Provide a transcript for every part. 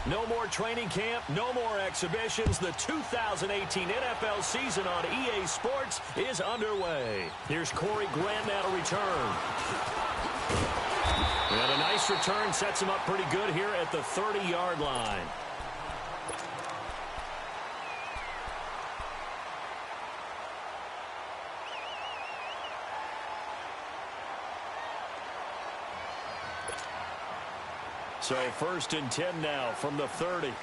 No more training camp, no more exhibitions. The 2018 NFL season on EA Sports is underway. Here's Corey Grant now to return. And a nice return sets him up pretty good here at the 30-yard line. So 1st and 10 now from the 30.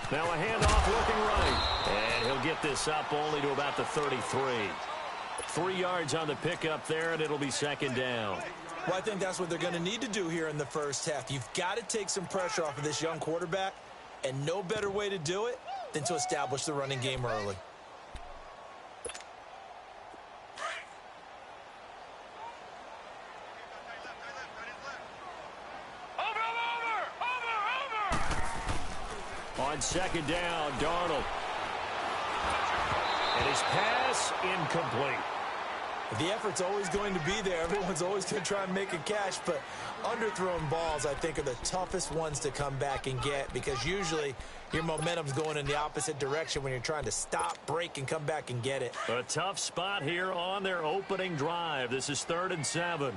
Now a handoff looking right. And he'll get this up only to about the 33. 3 yards on the pickup there, and it'll be 2nd down. Well, I think that's what they're going to need to do here in the first half. You've got to take some pressure off of this young quarterback, and no better way to do it than to establish the running game early. On 2nd down, Darnold. And his pass incomplete. The effort's always going to be there. Everyone's always going to try and make a catch, but underthrown balls, I think, are the toughest ones to come back and get because usually your momentum's going in the opposite direction when you're trying to stop, break, and come back and get it. A tough spot here on their opening drive. This is 3rd and 7.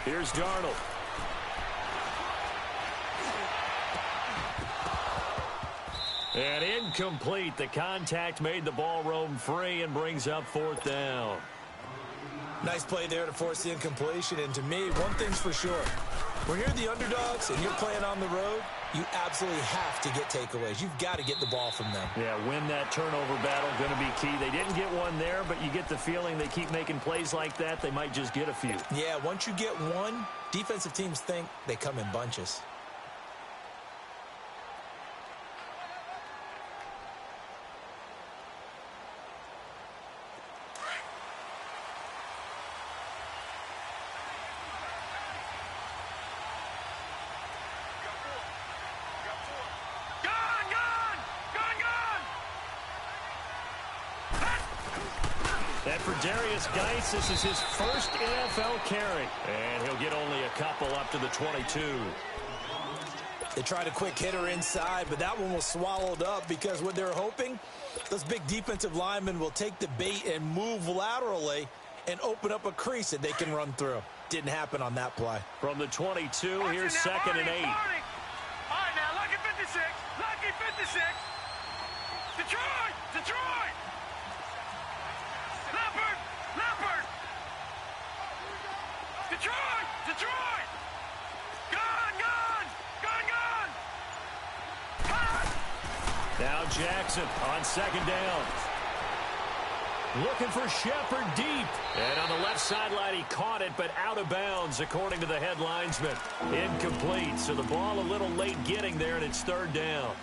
Here's Darnold. And incomplete. The contact made the ball roam free and brings up 4th down. Nice play there to force the incompletion. And to me, one thing's for sure. When you're the underdogs and you're playing on the road, you absolutely have to get takeaways. You've got to get the ball from them. Yeah, win that turnover battle, going to be key. They didn't get one there, but you get the feeling they keep making plays like that, they might just get a few. Yeah, once you get one, defensive teams think they come in bunches. This is his first NFL carry, and he'll get only a couple up to the 22. They tried a quick hitter inside, but that one was swallowed up because what they're hoping, those big defensive linemen will take the bait and move laterally and open up a crease that they can run through. Didn't happen on that play. From the 22, here's 2nd and 8. All right, now, lucky 56, lucky 56. Detroit, Detroit. Leopard, Leopard. Detroit, Detroit. Gone, gone, gone, gone. Now Jackson on 2nd down. Looking for Shepard deep. And on the left sideline, he caught it, but out of bounds, according to the head linesman. Incomplete, so the ball a little late getting there, and it's 3rd down.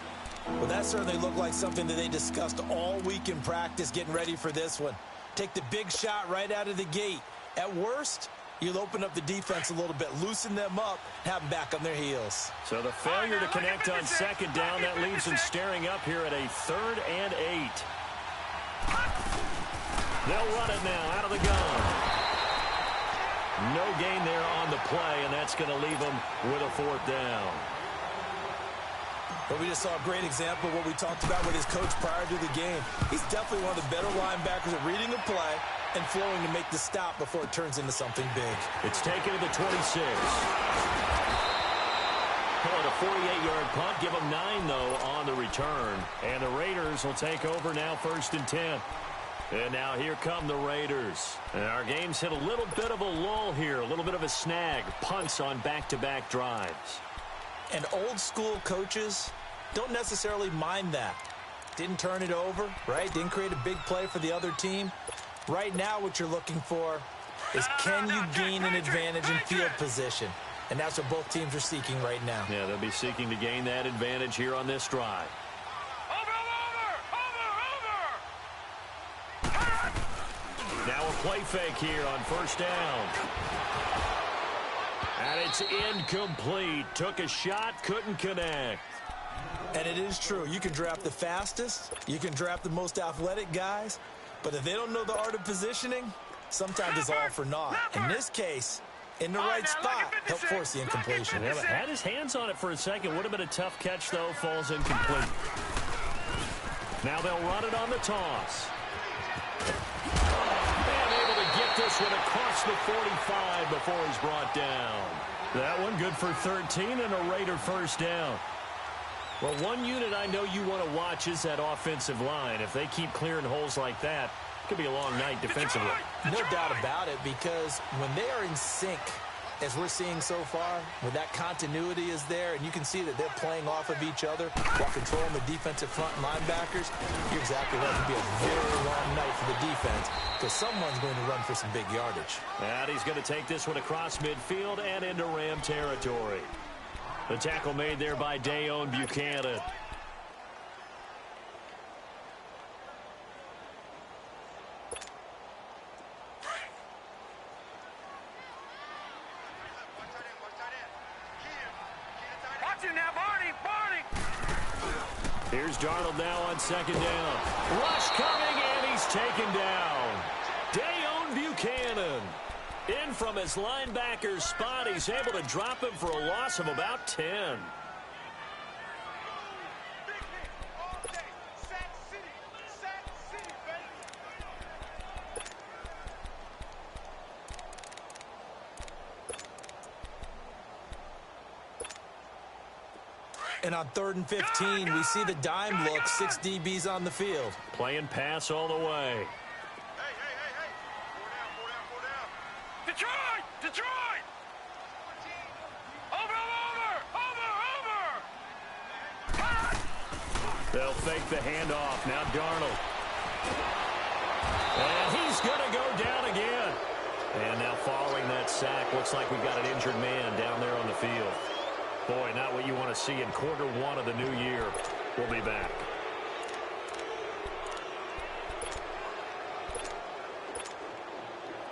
Well, that certainly looked like something that they discussed all week in practice, getting ready for this one. Take the big shot right out of the gate. At worst, you'll open up the defense a little bit, loosen them up, have them back on their heels. So the failure to connect on 2nd down, that leaves them staring up here at a 3rd and 8. They'll run it now out of the gun. No gain there on the play, and that's going to leave them with a 4th down. But we just saw a great example of what we talked about with his coach prior to the game. He's definitely one of the better linebackers at reading a play and flowing to make the stop before it turns into something big. It's taken to the 26. Call it a 48-yard punt. Give them 9, though, on the return. And the Raiders will take over now 1st and 10. And now here come the Raiders. And our game's hit a little bit of a lull here, a little bit of a snag. Punts on back-to-back drives. And old-school coaches don't necessarily mind that. Didn't turn it over, right? Didn't create a big play for the other team. Right now what you're looking for is can you gain an advantage in field position? And that's what both teams are seeking right now. Yeah, they'll be seeking to gain that advantage here on this drive. Now a play fake here on first down. And it's incomplete. Took a shot, couldn't connect. And it is true. You can draft the fastest. You can draft the most athletic guys. But if they don't know the art of positioning, sometimes it's all for naught. In this case, in the right spot, helped force the incompletion. Yeah, had his hands on it for a second. Would have been a tough catch, though. Falls incomplete. Now they'll run it on the toss. And able to get this one across the 45 before he's brought down. That one good for 13 and a Raider first down. Well, one unit I know you want to watch is that offensive line. If they keep clearing holes like that, it could be a long night defensively. No doubt about it, because when they are in sync, as we're seeing so far, when that continuity is there, and you can see that they're playing off of each other while controlling the defensive front linebackers, you're exactly right. It'll be a very long night for the defense because someone's going to run for some big yardage. And he's going to take this one across midfield and into Ram territory. The tackle made there by Dayon Buchanan. Watch it now, Barney. Here's Darnold now on second down. Rush coming, and he's taken down. Dayon Buchanan. In from his linebacker spot, he's able to drop him for a loss of about 10. And on 3rd and 15, we see the dime look, 6 DBs on the field. Playing pass all the way. Hey. Detroit! Over! They'll fake the handoff. Now Darnold. And he's going to go down again. And now following that sack, looks like we've got an injured man down there on the field. Boy, not what you want to see in quarter one of the new year. We'll be back.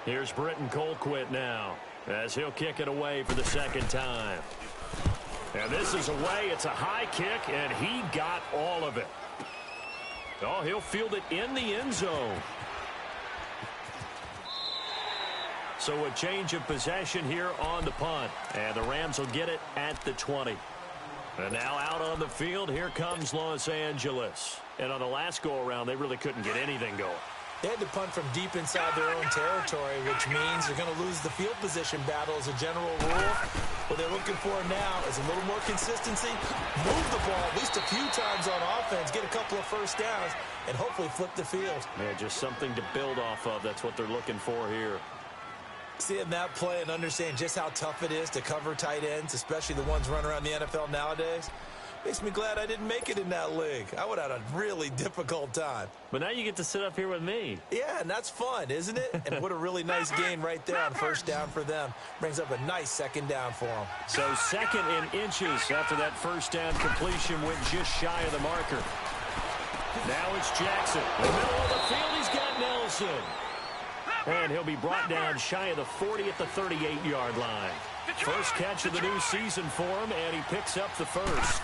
Here's Britton Colquitt now, as he'll kick it away for the second time. And this is away. It's a high kick, and he got all of it. Oh, he'll field it in the end zone. So a change of possession here on the punt. And the Rams will get it at the 20. And now out on the field, here comes Los Angeles. And on the last go-around, they really couldn't get anything going. They had to punt from deep inside their own territory, which means they're going to lose the field position battle as a general rule. What they're looking for now is a little more consistency, move the ball at least a few times on offense, get a couple of first downs, and hopefully flip the field. Yeah, just something to build off of. That's what they're looking for here. Seeing that play and understand just how tough it is to cover tight ends, especially the ones running around the NFL nowadays, makes me glad I didn't make it in that league. I would have had a really difficult time. But now you get to sit up here with me. Yeah, and that's fun, isn't it? And what a really nice gain right there on first down for them. Brings up a nice second down for them. So 2nd in inches after that first down completion went just shy of the marker. Now it's Jackson. In the middle of the field, he's got Nelson. And he'll be brought down shy of the 40 at the 38-yard line. First catch of the new season for him, and he picks up the first.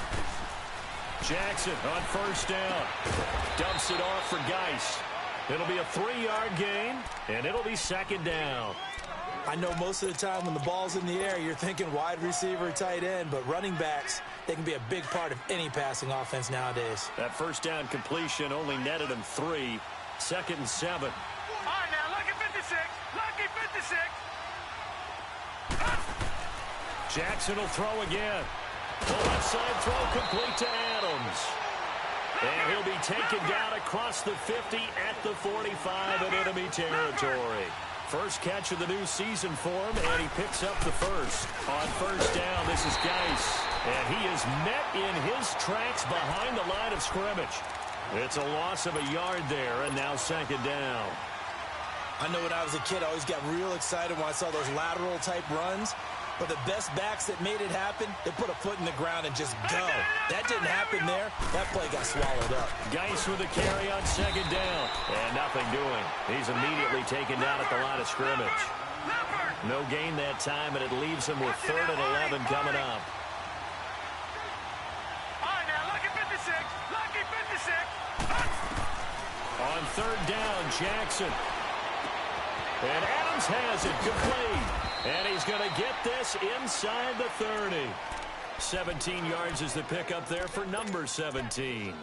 Jackson on first down. Dumps it off for Geis. It'll be a 3-yard gain, and it'll be second down. I know most of the time when the ball's in the air, you're thinking wide receiver, tight end, but running backs, they can be a big part of any passing offense nowadays. That first down completion only netted him 3. 2nd and 7. All right, now, lucky 56. Lucky 56. Jackson will throw again. The left side throw complete to Adams. And he'll be taken down across the 50 at the 45 in enemy territory. First catch of the new season for him, and he picks up the first. On first down, this is Geis. And he is met in his tracks behind the line of scrimmage. It's a loss of a yard there, and now second down. I know when I was a kid, I always got real excited when I saw those lateral-type runs. But the best backs that made it happen, they put a foot in the ground and just go. That didn't happen there. That play got swallowed up. Geis with a carry on second down. And nothing doing. He's immediately taken down at the line of scrimmage. No gain that time, and it leaves him with 3rd and 11 coming up. All right, now, lucky 56. Lucky 56. On 3rd down, Jackson. And Adams has it. Complete. And he's going to get this inside the 30. 17 yards is the pickup there for number 17.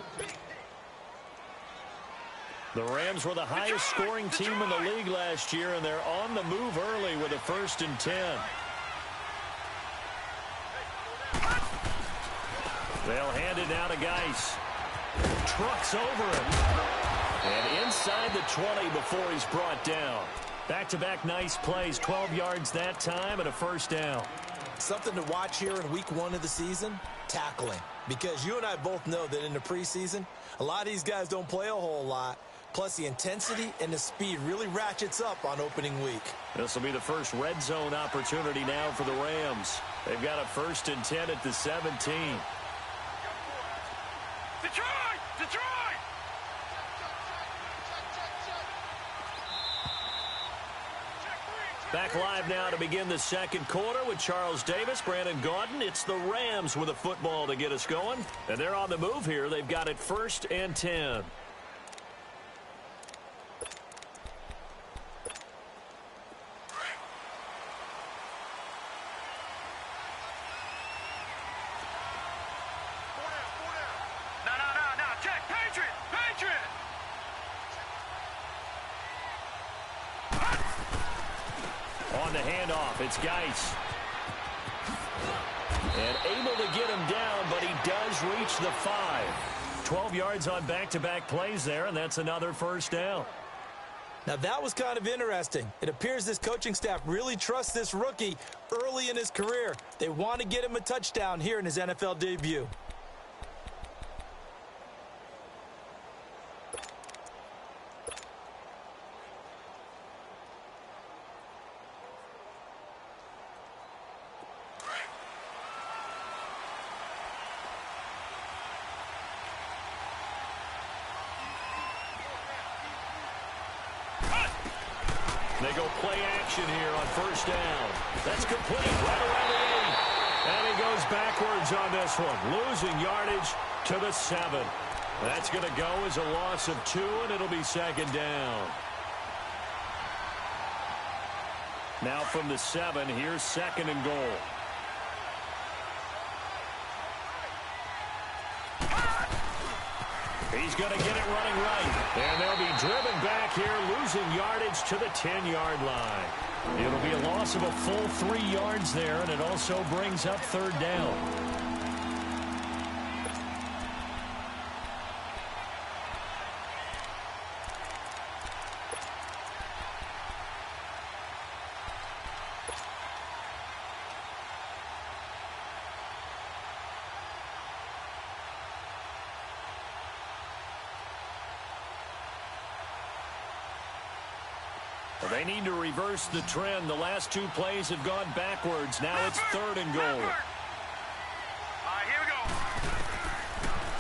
The Rams were the highest scoring team in the league last year, and they're on the move early with a 1st and 10. They'll hand it now to Geis. Trucks over him. And inside the 20 before he's brought down. Back-to-back nice plays, 12 yards that time and a 1st down. Something to watch here in week 1 of the season, tackling. Because you and I both know that in the preseason, a lot of these guys don't play a whole lot. Plus, the intensity and the speed really ratchets up on opening week. This will be the first red zone opportunity now for the Rams. They've got a 1st and 10 at the 17. Detroit! Detroit! Back live now to begin the second quarter with Charles Davis, Brandon Gaudin. It's the Rams with a football to get us going. And they're on the move here. They've got it 1st and 10. On the handoff, it's Geis. And able to get him down, but he does reach the 5. 12 yards on back-to-back plays there, and that's another 1st down. Now, that was kind of interesting. It appears this coaching staff really trusts this rookie early in his career. They want to get him a touchdown here in his NFL debut. They go play action here on 1st down. That's complete right around the 8. And he goes backwards on this one, losing yardage to the 7. That's going to go as a loss of 2, and it'll be 2nd down. Now from the 7, here's 2nd and goal. He's going to get it running right. And they'll be driven back here, losing yardage to the 10-yard line. It'll be a loss of a full 3 yards there, and it also brings up 3rd down. They need to reverse the trend. The last 2 plays have gone backwards. Now it's 3rd and goal. All right, here we go.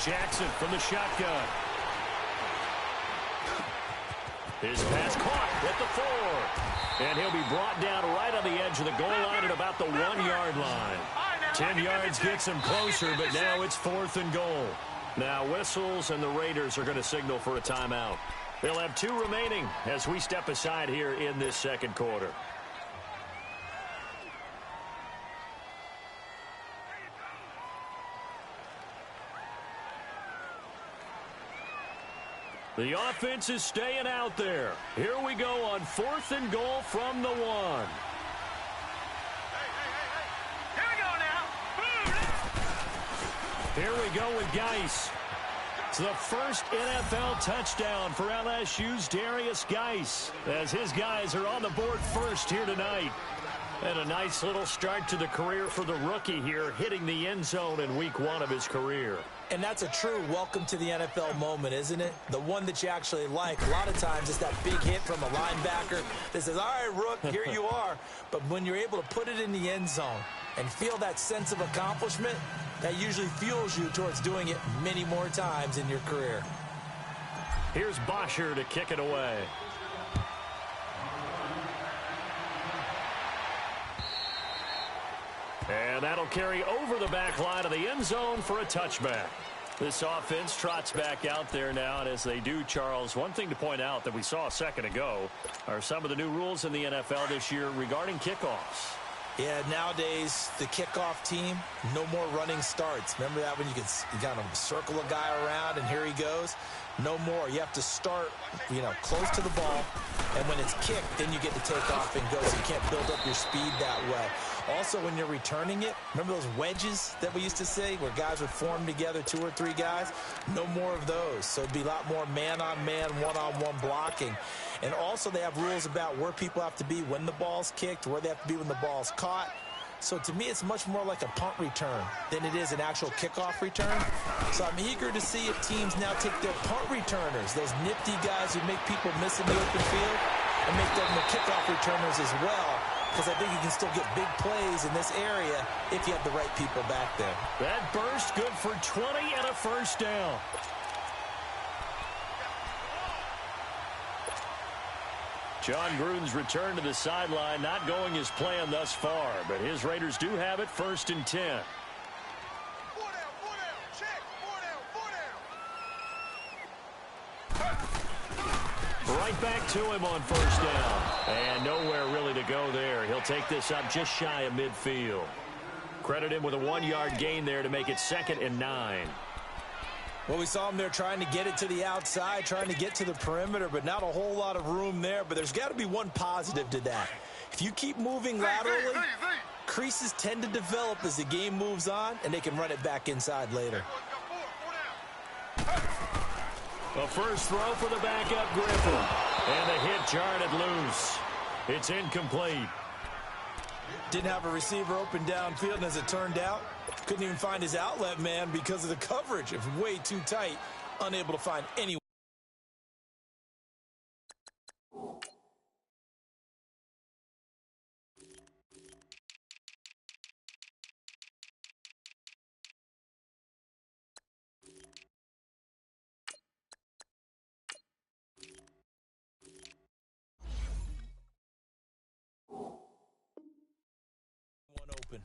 Jackson from the shotgun. His pass caught at the 4. And he'll be brought down right on the edge of the goal line at about the 1-yard line. 10 yards gets him closer, but now it's 4th and goal. Now whistles, and the Raiders are going to signal for a timeout. They'll have 2 remaining as we step aside here in this second quarter. The offense is staying out there. Here we go on 4th and goal from the 1. Here we go now. Here we go with Geis. It's the first NFL touchdown for LSU's Darius Geis, as his guys are on the board first here tonight. And a nice little start to the career for the rookie here, hitting the end zone in week 1 of his career. And that's a true welcome to the NFL moment, isn't it? The one that you actually like. A lot of times it's that big hit from a linebacker that says, all right, Rook, here you are. But when you're able to put it in the end zone and feel that sense of accomplishment, that usually fuels you towards doing it many more times in your career. Here's Bosher to kick it away. And that'll carry over the back line of the end zone for a touchback. This offense trots back out there now, and as they do, Charles, one thing to point out that we saw a second ago are some of the new rules in the NFL this year regarding kickoffs. Yeah, nowadays, the kickoff team, no more running starts. Remember that when you got to circle a guy around and here he goes? No more. You have to start, close to the ball, and when it's kicked, then you get to take off and go, so you can't build up your speed that way. Also, when you're returning it, remember those wedges that we used to say where guys would form together, 2 or 3 guys? No more of those. So it'd be a lot more man-on-man, one-on-one blocking. And also they have rules about where people have to be when the ball's kicked, where they have to be when the ball's caught. So to me, it's much more like a punt return than it is an actual kickoff return. So I'm eager to see if teams now take their punt returners, those nifty guys who make people miss in the open field, and make them the kickoff returners as well. Because I think you can still get big plays in this area if you have the right people back there. That burst good for 20 and a first down. John Gruden's return to the sideline not going as planned thus far, but his Raiders do have it 1st and 10. 4 down, check, 4 down. Right back to him on 1st down. And nowhere really to go there. He'll take this up just shy of midfield. Credit him with a 1-yard gain there to make it 2nd and 9. Well, we saw him there trying to get it to the outside, trying to get to the perimeter, but not a whole lot of room there. But there's got to be one positive to that. If you keep moving laterally, creases tend to develop as the game moves on, and they can run it back inside later. A first throw for the backup Griffin. And the hit jarred loose. It's incomplete. Didn't have a receiver open downfield, and as it turned out, couldn't even find his outlet man because of the coverage. It was way too tight, unable to find anyone. Open.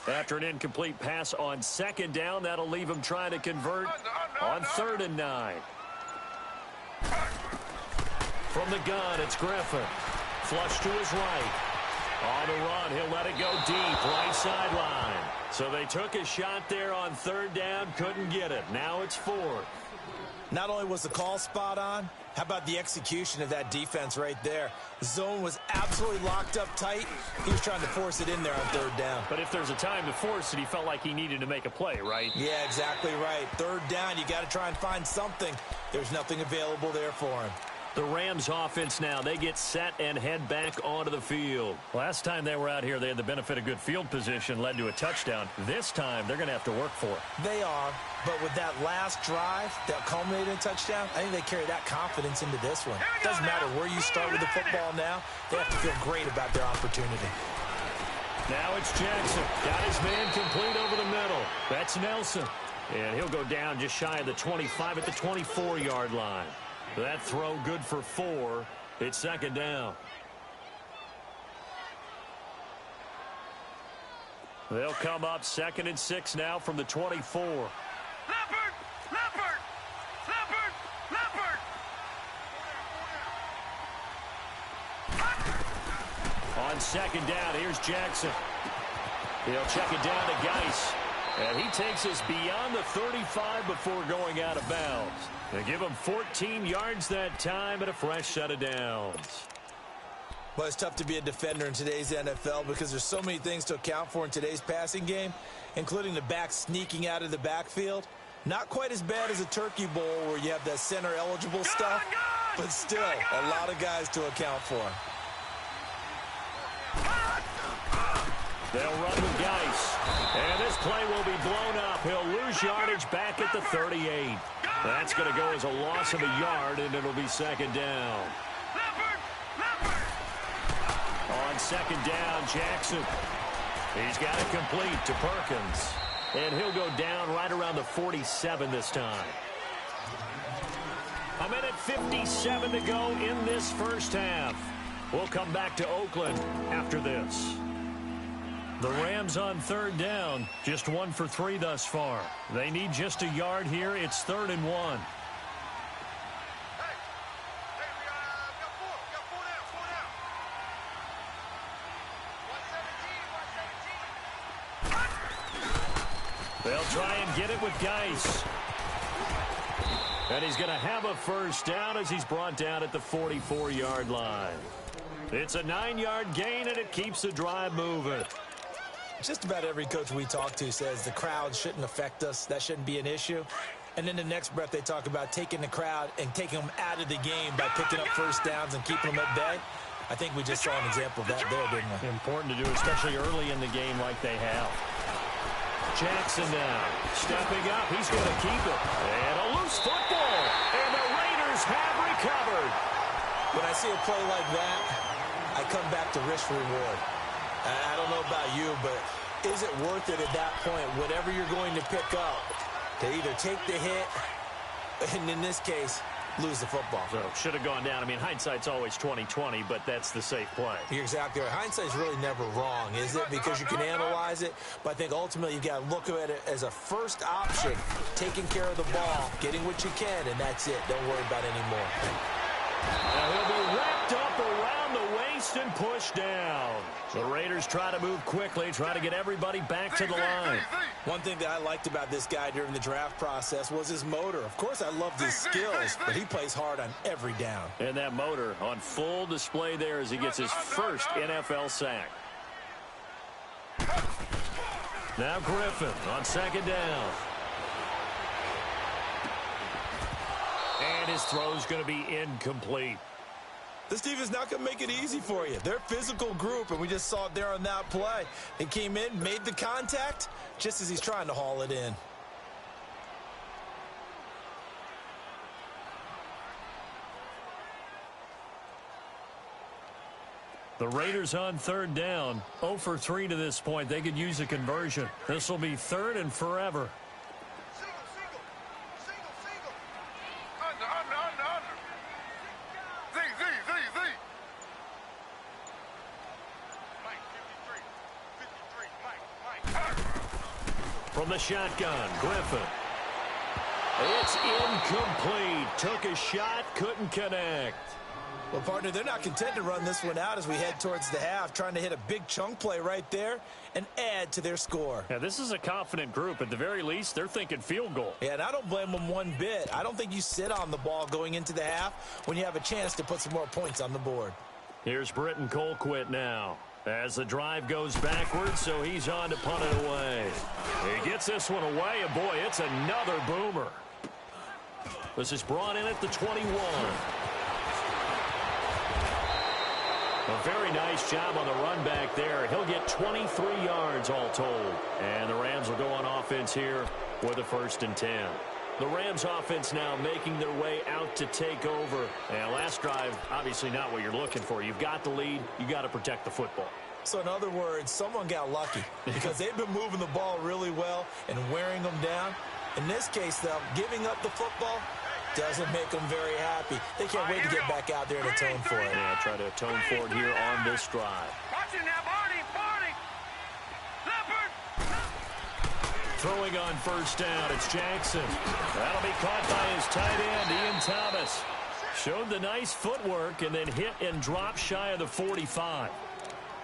After an incomplete pass on 2nd down, that'll leave him trying to convert on 3rd and 9. From the gun, it's Griffin. Flush to his right. On the run, he'll let it go deep, right sideline. So they took a shot there on 3rd down, couldn't get it. Now it's 4th. Not only was the call spot on, how about the execution of that defense right there? The zone was absolutely locked up tight. He was trying to force it in there on 3rd down. But if there's a time to force it, he felt like he needed to make a play, right? Yeah, exactly right. 3rd down, you got to try and find something. There's nothing available there for him. The Rams offense now, they get set and head back onto the field. Last time they were out here, they had the benefit of good field position, led to a touchdown. This time, they're going to have to work for it. They are, but with that last drive that culminated in a touchdown, I think they carry that confidence into this one. Doesn't matter where you start with the football now, they have to feel great about their opportunity. Now it's Jackson. Got his man complete over the middle. That's Nelson. And he'll go down just shy of the 25 at the 24-yard line. That throw good for 4. It's 2nd down. They'll come up 2nd and 6 now from the 24. Leopard! Leopard! Leopard! Leopard! On 2nd down, here's Jackson. He'll check it down to Geis. And he takes us beyond the 35 before going out of bounds. They give him 14 yards that time and a fresh set of downs. Well, it's tough to be a defender in today's NFL because there's so many things to account for in today's passing game, including the back sneaking out of the backfield. Not quite as bad as a turkey bowl where you have that center-eligible stuff, but still a lot of guys to account for. They'll run with Geis. And this play will be blown up. He'll lose yardage back at the 38. That's going to go as a loss of a yard, and it'll be second down. On second down, Jackson. He's got it complete to Perkins. And he'll go down right around the 47 this time. A minute 57 to go in this first half. We'll come back to Oakland after this. The Rams on third down, just 1 for 3 thus far. They need just a yard here. It's 3rd and 1. They'll try and get it with Geis. And he's going to have a first down as he's brought down at the 44-yard line. It's a 9-yard gain, and it keeps the drive moving. Just about every coach we talk to says the crowd shouldn't affect us. That shouldn't be an issue. And in the next breath, they talk about taking the crowd and taking them out of the game by picking up first downs and keeping them at bay. I think we just saw an example of that there, didn't we? Important to do, especially early in the game like they have. Jackson now stepping up. He's going to keep it. And a loose football. And the Raiders have recovered. When I see a play like that, I come back to risk reward. I don't know about you, but is it worth it at that point, whatever you're going to pick up, to either take the hit, and in this case, lose the football? So should have gone down. I mean, hindsight's always 20/20, but that's the safe play. You're exactly right. Hindsight's really never wrong, is it? Because you can analyze it, but I think ultimately you've got to look at it as a first option, taking care of the ball, getting what you can, and that's it. Don't worry about it anymore. Now he'll be wrapped up around the waist and pushed down. The Raiders try to move quickly, try to get everybody back to the line. One thing that I liked about this guy during the draft process was his motor. Of course, I loved his skills, but he plays hard on every down. And that motor on full display there as he gets his first NFL sack. Now Griffin on second down. And his throw's going to be incomplete. This defense not going to make it easy for you. They're a physical group, and we just saw it there on that play. He came in, made the contact, just as he's trying to haul it in. The Raiders on third down, 0 for 3 to this point. They could use a conversion. This will be 3rd and forever. From the shotgun, Griffin. It's incomplete. Took a shot, couldn't connect. Well, partner, they're not content to run this one out as we head towards the half, trying to hit a big chunk play right there and add to their score. Yeah, this is a confident group. At the very least, they're thinking field goal. Yeah, and I don't blame them one bit. I don't think you sit on the ball going into the half when you have a chance to put some more points on the board. Here's Britton Colquitt now as the drive goes backwards, so he's on to punt it away. He gets this one away, and boy, it's another boomer. This is brought in at the 21. A very nice job on the run back there. He'll get 23 yards all told. And the Rams will go on offense here with a 1st and 10. The Rams offense now making their way out to take over. And last drive, obviously not what you're looking for. You've got the lead. You got to protect the football. So in other words, someone got lucky because they've been moving the ball really well and wearing them down. In this case, though, giving up the football doesn't make them very happy. They can't wait to get back out there and atone for it. Yeah, try to atone for it here on this drive. Watch it now, Barney. Leopard. Throwing on first down, it's Jackson. That'll be caught by his tight end, Ian Thomas. Showed the nice footwork and then hit and dropped shy of the 45.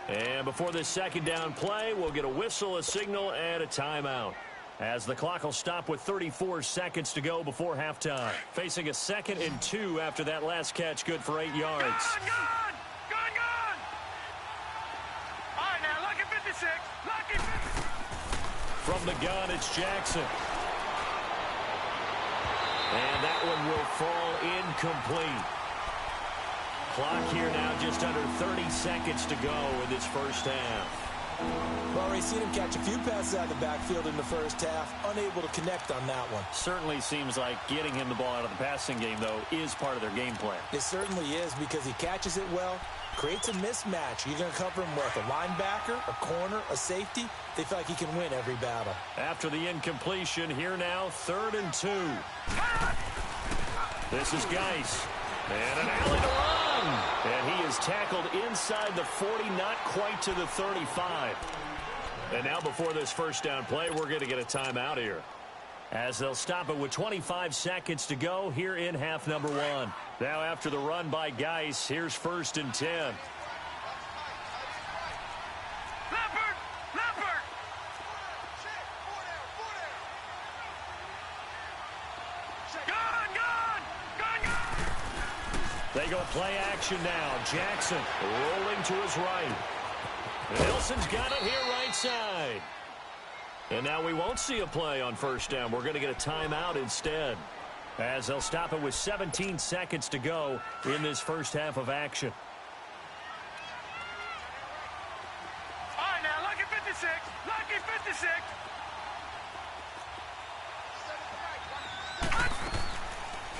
And before this second down play, we'll get a whistle, a signal, and a timeout, as the clock will stop with 34 seconds to go before halftime. Facing a 2nd and 2 after that last catch, good for 8 yards. Gone! 56. Lucky 56. From the gun, it's Jackson. And that one will fall incomplete. Clock here now just under 30 seconds to go in this first half. We've already seen him catch a few passes out of the backfield in the first half, unable to connect on that one. Certainly seems like getting him the ball out of the passing game, though, is part of their game plan. It certainly is because he catches it well, creates a mismatch. You're going to cover him with a linebacker, a corner, a safety. They feel like he can win every battle. After the incompletion, here now, 3rd and 2. This is Geis. And an alley to run. And he is tackled inside the 40, not quite to the 35. And now before this first down play, we're going to get a timeout here, as they'll stop it with 25 seconds to go here in half number 1. Now after the run by Geis, here's 1st and 10. Leopard! Leopard! Gone! Gone! Gone! Gone! They go play action now. Jackson rolling to his right. Nelson's got it here right side. And now we won't see a play on first down. We're going to get a timeout instead, as they'll stop it with 17 seconds to go in this first half of action. All right, now, lucky 56. Lucky 56.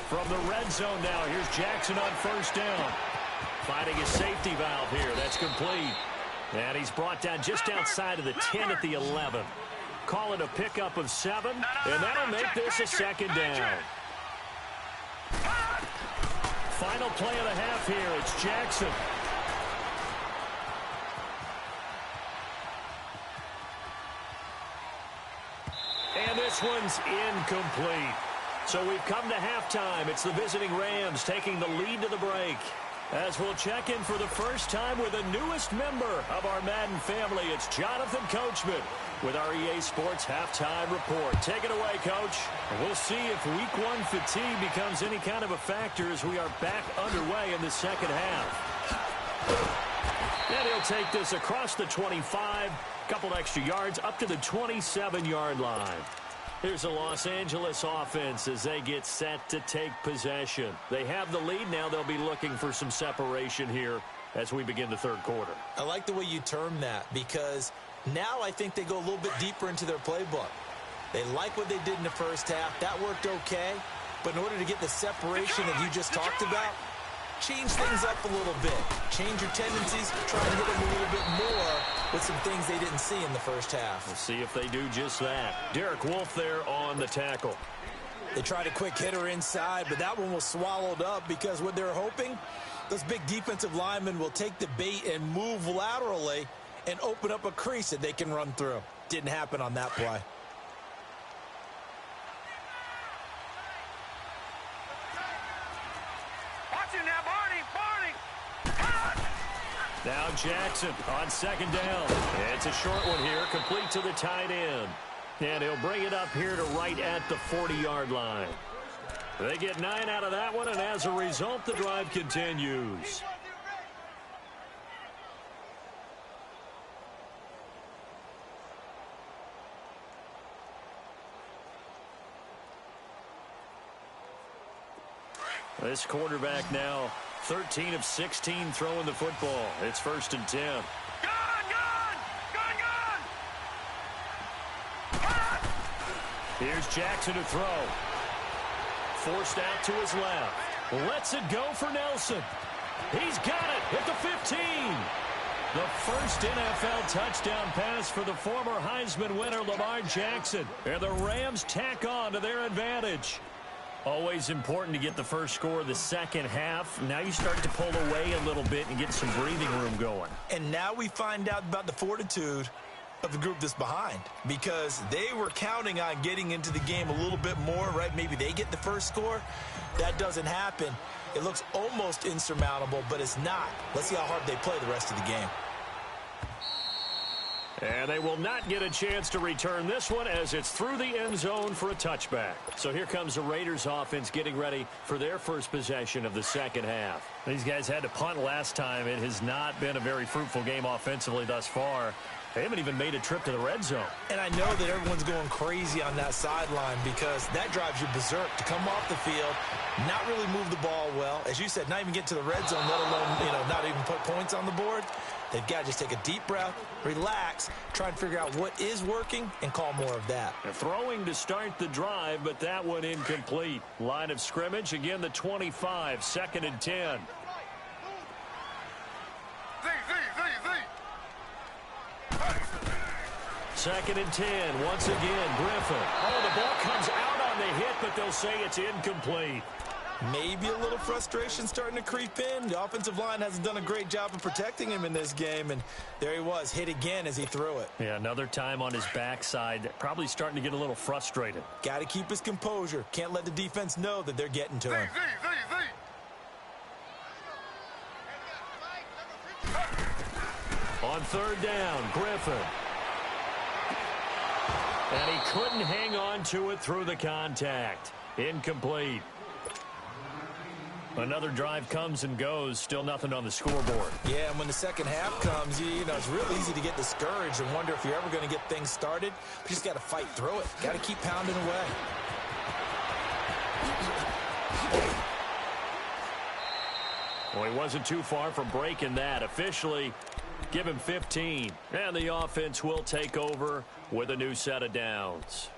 From the red zone now, here's Jackson on first down. Finding his safety valve here. That's complete. And he's brought down just outside of the 10 at the 11. Call it a pickup of 7, and that'll make this a second down. Final play of the half here. It's Jackson. And this one's incomplete. So we've come to halftime. It's the visiting Rams taking the lead to the break, as we'll check in for the first time with the newest member of our Madden family. It's Jonathan Coachman with our EA Sports Halftime Report. Take it away, Coach. We'll see if Week 1 fatigue becomes any kind of a factor as we are back underway in the second half. And he'll take this across the 25, couple extra yards up to the 27-yard line. Here's the Los Angeles offense as they get set to take possession. They have the lead now. They'll be looking for some separation here as we begin the third quarter. I like the way you term that, because now I think they go a little bit deeper into their playbook. They like what they did in the first half. That worked okay. But in order to get the separation that you just talked about, change things up a little bit. Change your tendencies. Try and hit them a little bit more with some things they didn't see in the first half. We'll see if they do just that. Derek Wolfe there on the tackle. They tried a quick hitter inside, but that one was swallowed up because what they're hoping, those big defensive linemen will take the bait and move laterally and open up a crease that they can run through. Didn't happen on that play. Watch him now, Barney! Barney! Now Jackson on second down. It's a short one here, complete to the tight end. And he'll bring it up here to right at the 40-yard line. They get 9 out of that one, and as a result, the drive continues. This quarterback now 13 of 16 throwing the football. It's 1st and 10. Gone! Gone! Gone! Gone! Here's Jackson to throw. Forced out to his left. Lets it go for Nelson. He's got it at the 15. The first NFL touchdown pass for the former Heisman winner Lamar Jackson. And the Rams tack on to their advantage. Always important to get the first score of the second half. Now you start to pull away a little bit and get some breathing room going. And now we find out about the fortitude of the group that's behind, because they were counting on getting into the game a little bit more, right? Maybe they get the first score. That doesn't happen. It looks almost insurmountable, but it's not. Let's see how hard they play the rest of the game. And they will not get a chance to return this one as it's through the end zone for a touchback. So here comes the Raiders offense getting ready for their first possession of the second half. These guys had to punt last time. It has not been a very fruitful game offensively thus far. They haven't even made a trip to the red zone. And I know that everyone's going crazy on that sideline because that drives you berserk to come off the field, not really move the ball well. As you said, not even get to the red zone, let alone, not even put points on the board. They've got to just take a deep breath, relax, try and figure out what is working, and call more of that. They're throwing to start the drive, but that one incomplete. Line of scrimmage, again the 25, 2nd and 10. Second and 10, once again, Griffin. Oh, the ball comes out on the hit, but they'll say it's incomplete. Maybe a little frustration starting to creep in. The offensive line hasn't done a great job of protecting him in this game, and there he was, hit again as he threw it. Yeah, another time on his backside, probably starting to get a little frustrated. Got to keep his composure. Can't let the defense know that they're getting to him. On third down, Griffin. And he couldn't hang on to it through the contact. Incomplete. Another drive comes and goes. Still nothing on the scoreboard. Yeah, and when the second half comes, it's real easy to get discouraged and wonder if you're ever going to get things started. But you just got to fight through it. Got to keep pounding away. Well, he wasn't too far from breaking that. Officially, give him 15. And the offense will take over with a new set of downs.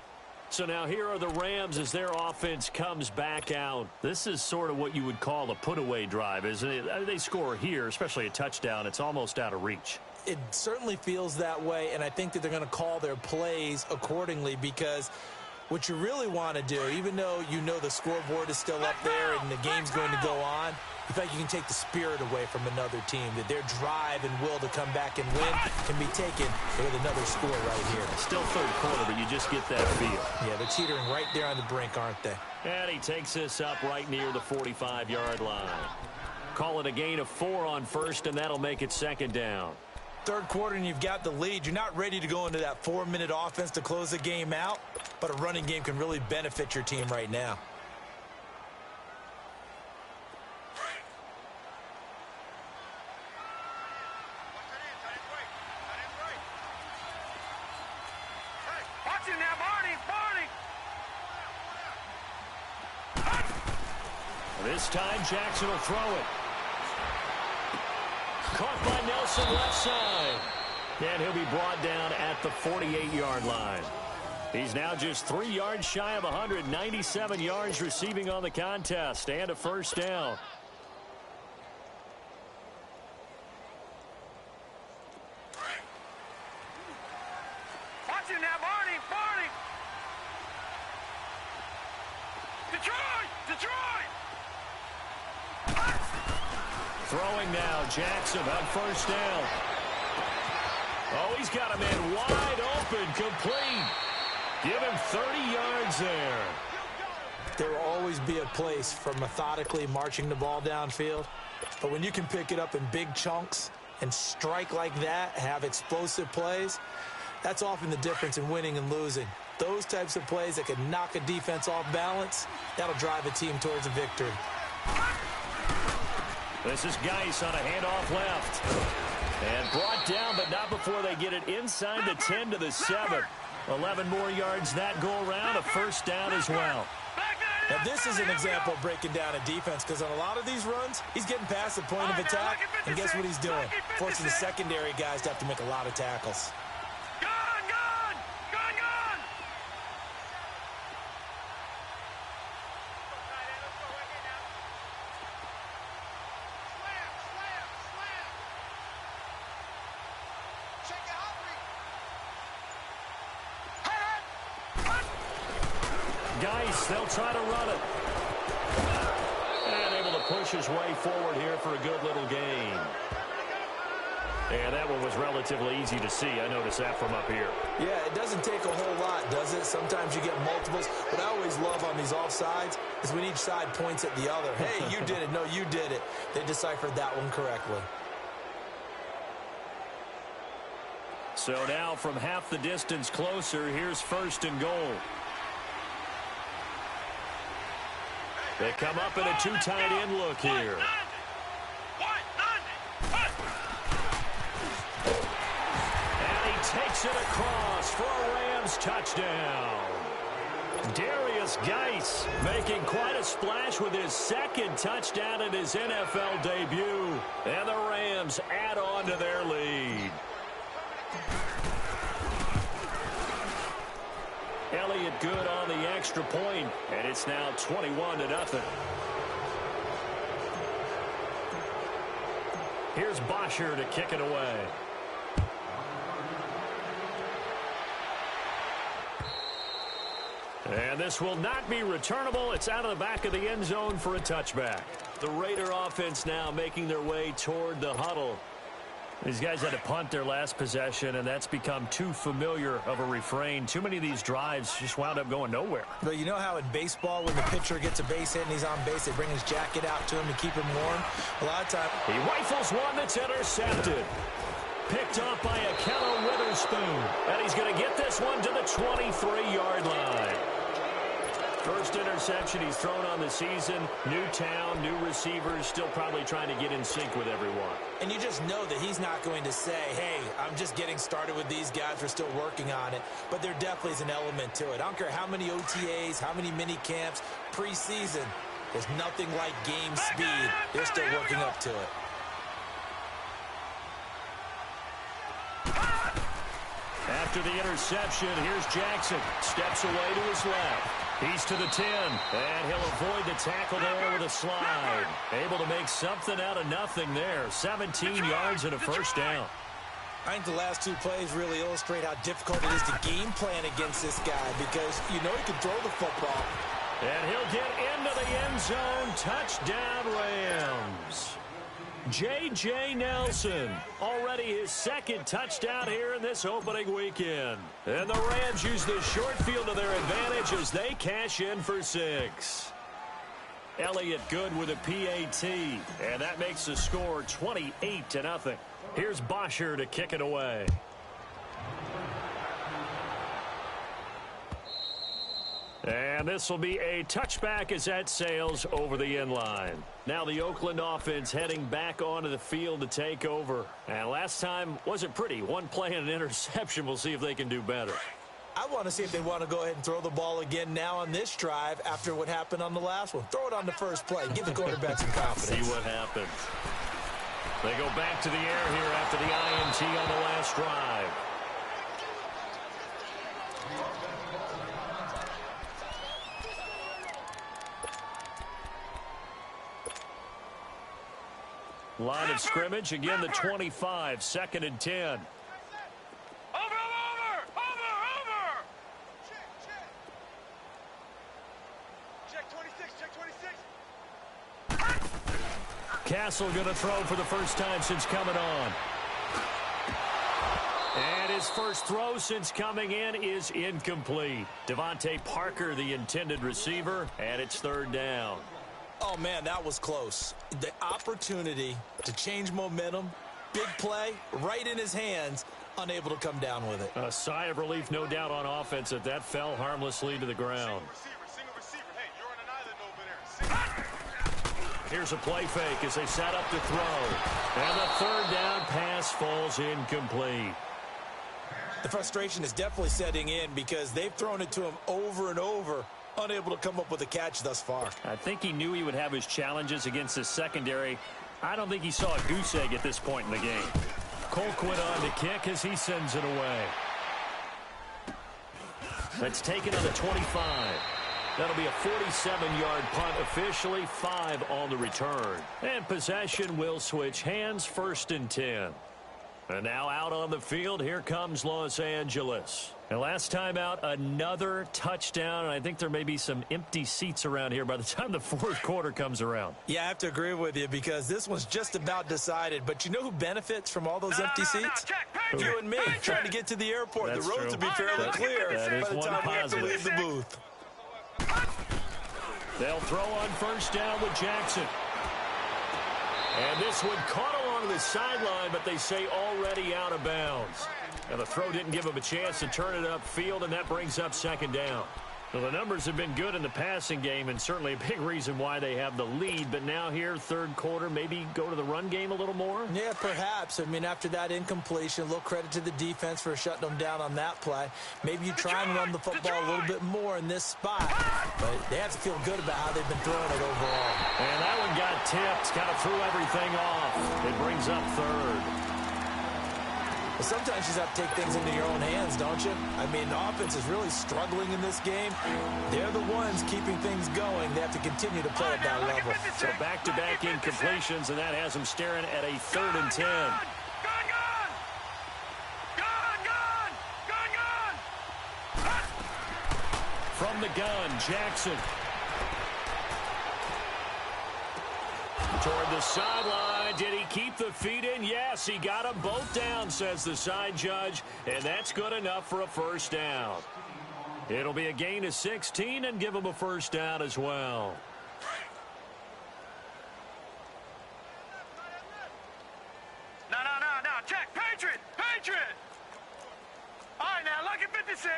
So now here are the Rams as their offense comes back out. This is sort of what you would call a put-away drive, isn't it? They score here, especially a touchdown. It's almost out of reach. It certainly feels that way, and I think that they're going to call their plays accordingly because what you really want to do, even though you know the scoreboard is still up there and the game's going to go on, you feel like you can take the spirit away from another team, that their drive and will to come back and win can be taken with another score right here. Still third quarter, but you just get that feel. Yeah, they're teetering right there on the brink, aren't they? And he takes this up right near the 45-yard line. Call it a gain of 4 on first, and that'll make it 2nd down. Third quarter and you've got the lead. You're not ready to go into that 4-minute offense to close the game out, but a running game can really benefit your team right now. This time Jackson will throw it. Caught by Nelson left side. And he'll be brought down at the 48-yard line. He's now just 3 yards shy of 197 yards receiving on the contest and a first down. Watch it now, Barney! Detroit! Throwing now, Jackson on first down. Oh, he's got a man wide open, complete. Give him 30 yards there. There will always be a place for methodically marching the ball downfield. But when you can pick it up in big chunks and strike like that, have explosive plays, that's often the difference in winning and losing. Those types of plays that can knock a defense off balance, that'll drive a team towards a victory. This is Geis on a handoff left. And brought down, but not before they get it inside the 10 to the 7. 11 more yards that go around, a first down as well. Now, this is an example of breaking down a defense because on a lot of these runs, he's getting past the point of attack, and guess what he's doing? Forcing the secondary guys to have to make a lot of tackles. Geis, they'll try to run it. And able to push his way forward here for a good little gain. And that one was relatively easy to see. I noticed that from up here. Yeah, it doesn't take a whole lot, does it? Sometimes you get multiples. What I always love on these offsides is when each side points at the other. Hey, you did it. No, you did it. They deciphered that one correctly. So now from half the distance closer, here's 1st and goal. They come up in a 2 tight end look here. And he takes it across for a Rams touchdown. Darius Geis making quite a splash with his 2nd touchdown in his NFL debut. And the Rams add on to their lead. Elliott good on the extra point, and it's now 21-0. Here's Bosher to kick it away. And this will not be returnable. It's out of the back of the end zone for a touchback. The Raider offense now making their way toward the huddle. These guys had to punt their last possession, and that's become too familiar of a refrain. Too many of these drives just wound up going nowhere. But you know how in baseball, when the pitcher gets a base hit and he's on base, they bring his jacket out to him to keep him warm? A lot of times. He rifles one that's intercepted. Picked off by Akello Witherspoon. And he's going to get this one to the 23-yard line. First interception he's thrown on the season. New town, new receivers, still probably trying to get in sync with everyone. And you just know that he's not going to say, hey, I'm just getting started with these guys. We're still working on it. But there definitely is an element to it. I don't care how many OTAs, how many mini camps, preseason. There's nothing like game speed. They're still working up to it. After the interception, here's Jackson. Steps away to his left. He's to the 10, and he'll avoid the tackle there with a slide. Able to make something out of nothing there. 17 yards and a first down. I think the last 2 plays really illustrate how difficult it is to game plan against this guy because you know he can throw the football. And he'll get into the end zone. Touchdown, Rams. J.J. Nelson, already his 2nd touchdown here in this opening weekend. And the Rams use the short field to their advantage as they cash in for 6. Elliott good with a PAT, and that makes the score 28-0. Here's Bosher to kick it away. And this will be a touchback as that sails over the end line. Now the Oakland offense heading back onto the field to take over. And last time wasn't pretty. 1 play and an interception. We'll see if they can do better. I want to see if they want to go ahead and throw the ball again now on this drive after what happened on the last one. Throw it on the first play. Give the quarterback some confidence. See what happens. They go back to the air here after the INT on the last drive. Line of scrimmage, again the 25, 2nd and 10. Over! Check 26, check 26. Castle going to throw for the first time since coming on. And his first throw since coming in is incomplete. Devontae Parker, the intended receiver, and it's 3rd down. Oh, man, that was close. The opportunity to change momentum, big play, right in his hands, unable to come down with it. A sigh of relief, no doubt, on offense that fell harmlessly to the ground. Single receiver. Hey, you're on an island over there. Here's a play fake as they set up to throw. And the 3rd down pass falls incomplete. The frustration is definitely setting in because they've thrown it to him over and over, unable to come up with a catch thus far. I think he knew he would have his challenges against the secondary. I don't think he saw a goose egg at this point in the game. Colquitt on to kick as he sends it away. That's taken on the 25. That'll be a 47-yard punt, officially 5 on the return. And possession will switch hands, 1st and 10. And now out on the field, here comes Los Angeles. And last time out, another touchdown, and I think there may be some empty seats around here by the time the 4th quarter comes around. Yeah, I have to agree with you because this one's just about decided. But you know who benefits from all those empty seats? You and me, trying to get to the airport. That's the roads true. will be fairly clear That by the is time one we have to positive. leave the booth. They'll throw on 1st down with Jackson. And this one caught along along the sideline, but they say already out of bounds. Now, the throw didn't give him a chance to turn it upfield, and that brings up second down. Well, the numbers have been good in the passing game, and certainly a big reason why they have the lead. But now here, third quarter, maybe go to the run game a little more? Yeah, perhaps. I mean, after that incompletion, a little credit to the defense for shutting them down on that play. Maybe you try and run the football a little bit more in this spot. But they have to feel good about how they've been throwing it overall. And that one got tipped, kind of threw everything off. It brings up third. Sometimes you just have to take things into your own hands, don't you? I mean, the offense is really struggling in this game. They're the ones keeping things going. They have to continue to play at that level. So back-to-back incompletions, and that has them staring at a 3rd and 10. From the gun, Jackson. Toward the sideline. Did he keep the feet in? Yes, he got them both down, says the side judge. And that's good enough for a first down. It'll be a gain of 16 and give him a first down as well. No. Check. Patriot. All right, now, look at 56.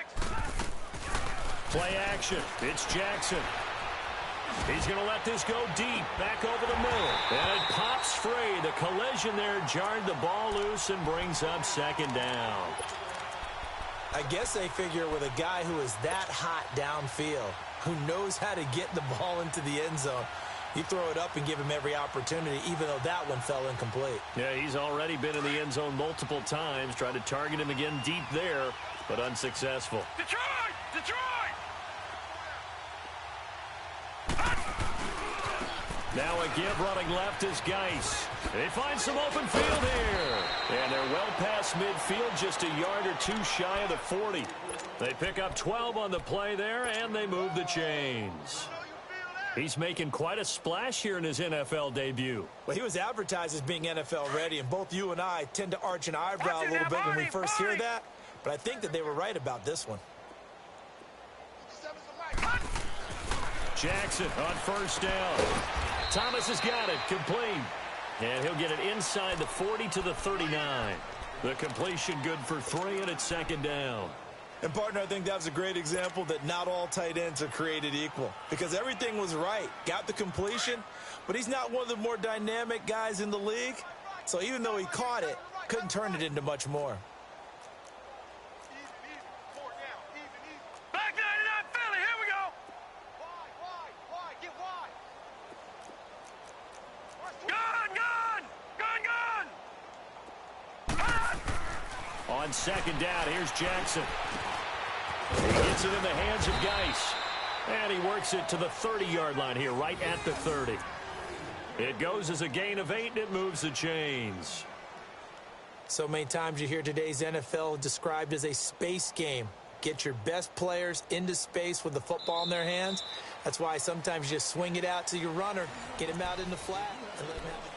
Play action. It's Jackson. He's going to let this go deep, back over the middle. And it pops free. The collision there jarred the ball loose and brings up second down. I guess they figure with a guy who is that hot downfield, who knows how to get the ball into the end zone, you throw it up and give him every opportunity, even though that one fell incomplete. Yeah, he's already been in the end zone multiple times. Tried to target him again deep there, but unsuccessful. Detroit! Now a give running left is Geis. They find some open field here. And they're well past midfield, just a yard or two shy of the 40. They pick up 12 on the play there, and they move the chains. He's making quite a splash here in his NFL debut. Well, he was advertised as being NFL ready, and both you and I tend to arch an eyebrow a little bit when we first hear that. But I think that they were right about this one. Jackson on first down. Thomas has got it, complete. And he'll get it inside the 40 to the 39. The completion good for 3, and it's second down. And, partner, I think that was a great example that not all tight ends are created equal. Because everything was right. Got the completion, but he's not one of the more dynamic guys in the league. So even though he caught it, couldn't turn it into much more. Back 99 Philly, here we go. Gun! On second down, here's Jackson. He gets it in the hands of Geis. And he works it to the 30-yard line here, right at the 30. It goes as a gain of 8, and it moves the chains. So many times you hear today's NFL described as a space game. Get your best players into space with the football in their hands. That's why sometimes you just swing it out to your runner, get him out in the flat, and let him have it.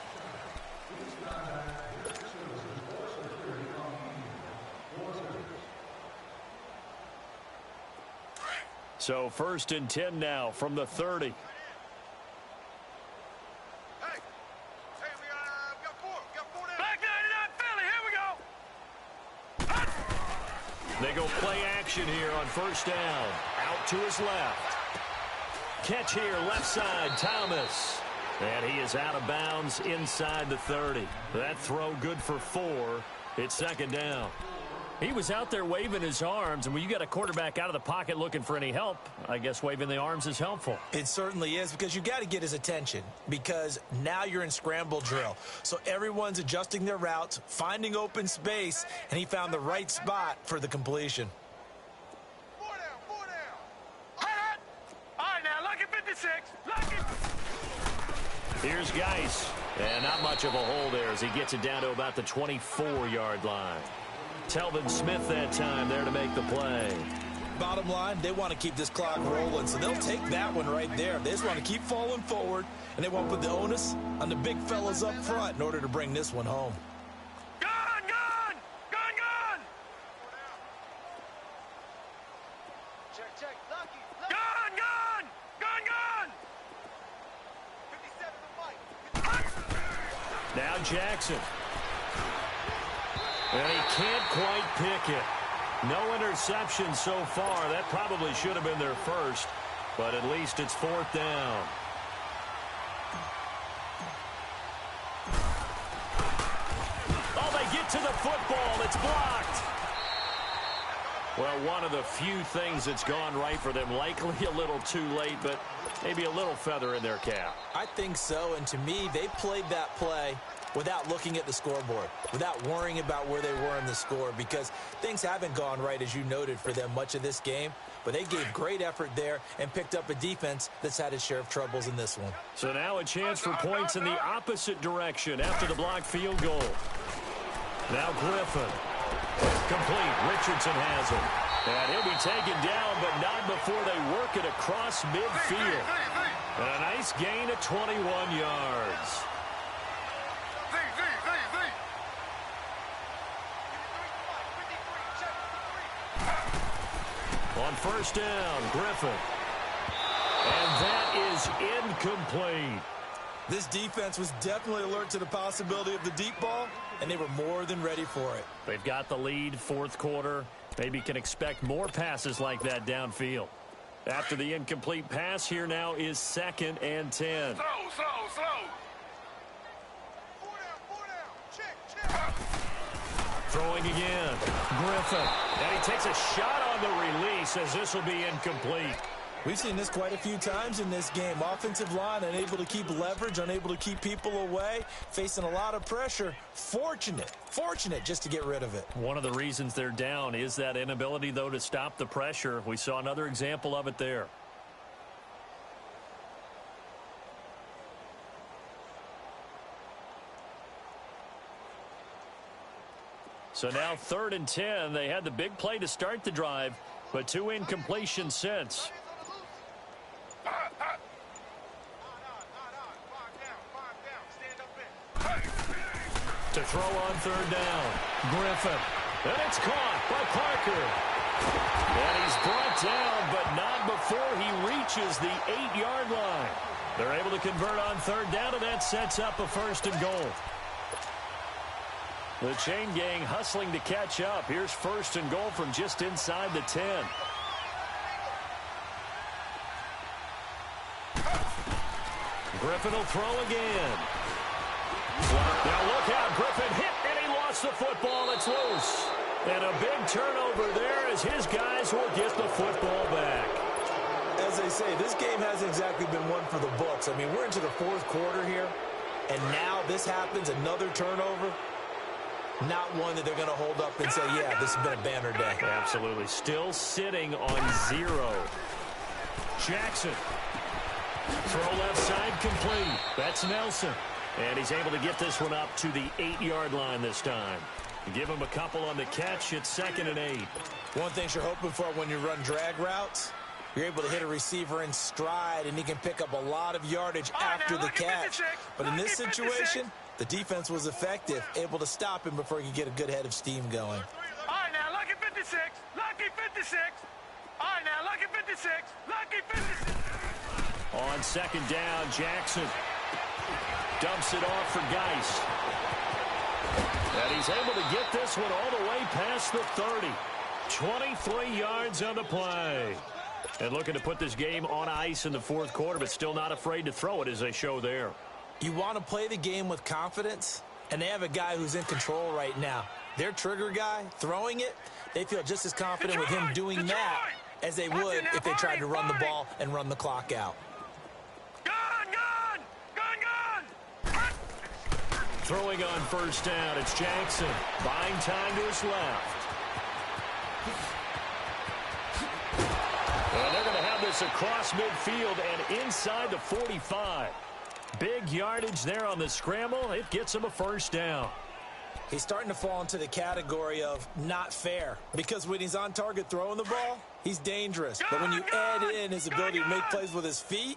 So first and 10 now from the 30. Hey, we got four down. Back 99 Philly, here we go. They go play action here on first down. Out to his left. Catch here, left side, Thomas. And he is out of bounds inside the 30. That throw good for 4. It's second down. He was out there waving his arms, and when you got a quarterback out of the pocket looking for any help, I guess waving the arms is helpful. It certainly is, because you got to get his attention, because now you're in scramble drill. So everyone's adjusting their routes, finding open space, and he found the right spot for the completion. Four down. All right, now, look at 56. Here's Geis. And not much of a hole there as he gets it down to about the 24-yard line. Telvin Smith that time there to make the play. Bottom line, they want to keep this clock rolling, so they'll take that one right there. They just want to keep falling forward, and they want to put the onus on the big fellas up front in order to bring this one home. Gun! Check. Lucky. Gun! 57 to Mike. Now Jackson. And he can't quite pick it. No interception so far. That probably should have been their first, but at least it's 4th down. Oh, they get to the football. It's blocked. Well, one of the few things that's gone right for them. Likely a little too late, but maybe a little feather in their cap. I think so, and to me, they played that play without looking at the scoreboard, without worrying about where they were in the score, because things haven't gone right, as you noted, for them much of this game. But they gave great effort there and picked up a defense that's had its share of troubles in this one. So now a chance for points in the opposite direction after the blocked field goal. Now Griffin. Complete. Richardson has him. And he'll be taken down, but not before they work it across midfield. And a nice gain of 21 yards. On first down, Griffin. And that is incomplete. This defense was definitely alert to the possibility of the deep ball, and they were more than ready for it. They've got the lead, 4th quarter. Maybe can expect more passes like that downfield. After the incomplete pass, here now is 2nd and 10. Slow. Throwing again. Griffin. And he takes a shot on the release as this will be incomplete. We've seen this quite a few times in this game. Offensive line unable to keep leverage, unable to keep people away, facing a lot of pressure. Fortunate just to get rid of it. One of the reasons they're down is that inability, though, to stop the pressure. We saw another example of it there. So now 3rd and 10. They had the big play to start the drive, but 2 incompletions since. To throw on 3rd down. Griffin. And it's caught by Parker. And he's brought down, but not before he reaches the 8-yard line. They're able to convert on 3rd down, and that sets up a 1st and goal. The chain gang hustling to catch up. Here's 1st and goal from just inside the 10. Griffin will throw again. Now look out. Griffin hit, and he lost the football. It's loose. And a big turnover there as his guys will get the football back. As they say, this game hasn't exactly been one for the books. I mean, we're into the 4th quarter here, and now this happens, another turnover. Not one that they're going to hold up and say, yeah, this has been a banner day. Absolutely. Still sitting on 0. Jackson. Throw left side complete. That's Nelson. And he's able to get this one up to the 8-yard line this time. Give him a couple on the catch. It's 2nd and 8. One thing you're hoping for when you run drag routes, you're able to hit a receiver in stride, and he can pick up a lot of yardage after the catch. But in this situation, the defense was effective, able to stop him before he could get a good head of steam going. All right, now, lucky 56. Lucky 56. All right, now, lucky 56. Lucky 56. On 2nd down, Jackson dumps it off for Geist. And he's able to get this one all the way past the 30. 23 yards on the play. And looking to put this game on ice in the 4th quarter, but still not afraid to throw it as they show there. You want to play the game with confidence, and they have a guy who's in control right now. Their trigger guy, throwing it, they feel just as confident with him doing that as they would if they tried to run the ball and run the clock out. Throwing on 1st down, it's Jackson. Buying time to his left. And they're going to have this across midfield and inside the 45. Big yardage there on the scramble. It gets him a 1st down. He's starting to fall into the category of not fair, because when he's on target throwing the ball, he's dangerous. But when you add in his ability to make plays with his feet,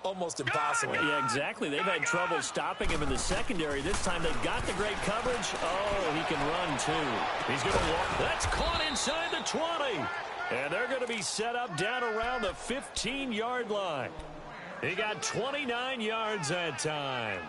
almost impossible. Yeah, exactly. They've had trouble stopping him in the secondary. This time they've got the great coverage. Oh, he can run, too. He's going to walk. That's caught inside the 20. And they're going to be set up down around the 15-yard line. He got 29 yards that time.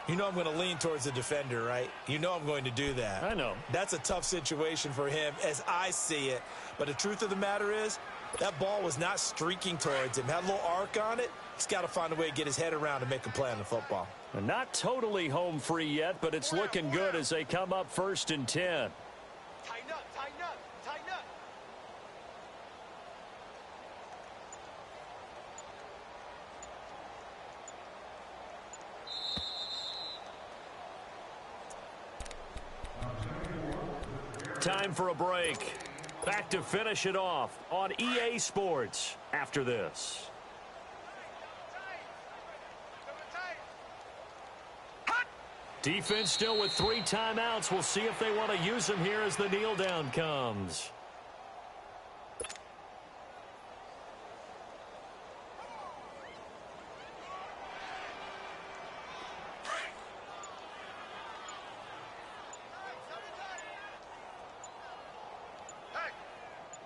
You know I'm going to lean towards the defender, right? You know I'm going to do that. I know. That's a tough situation for him as I see it. But the truth of the matter is, that ball was not streaking towards him. Had a little arc on it. He's got to find a way to get his head around and make a play on the football. And not totally home free yet, but it's looking good as they come up 1st and 10. Tighten up, tighten up, tighten up. Time for a break. Back to finish it off on EA Sports after this. Defense still with 3 timeouts. We'll see if they want to use them here as the kneel down comes.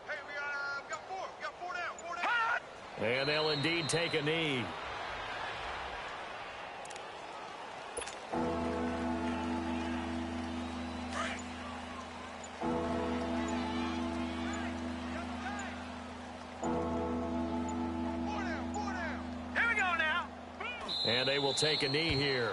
Hey, we got 4. We got 4 down, 4 down. And they'll indeed take a knee. And they will take a knee here.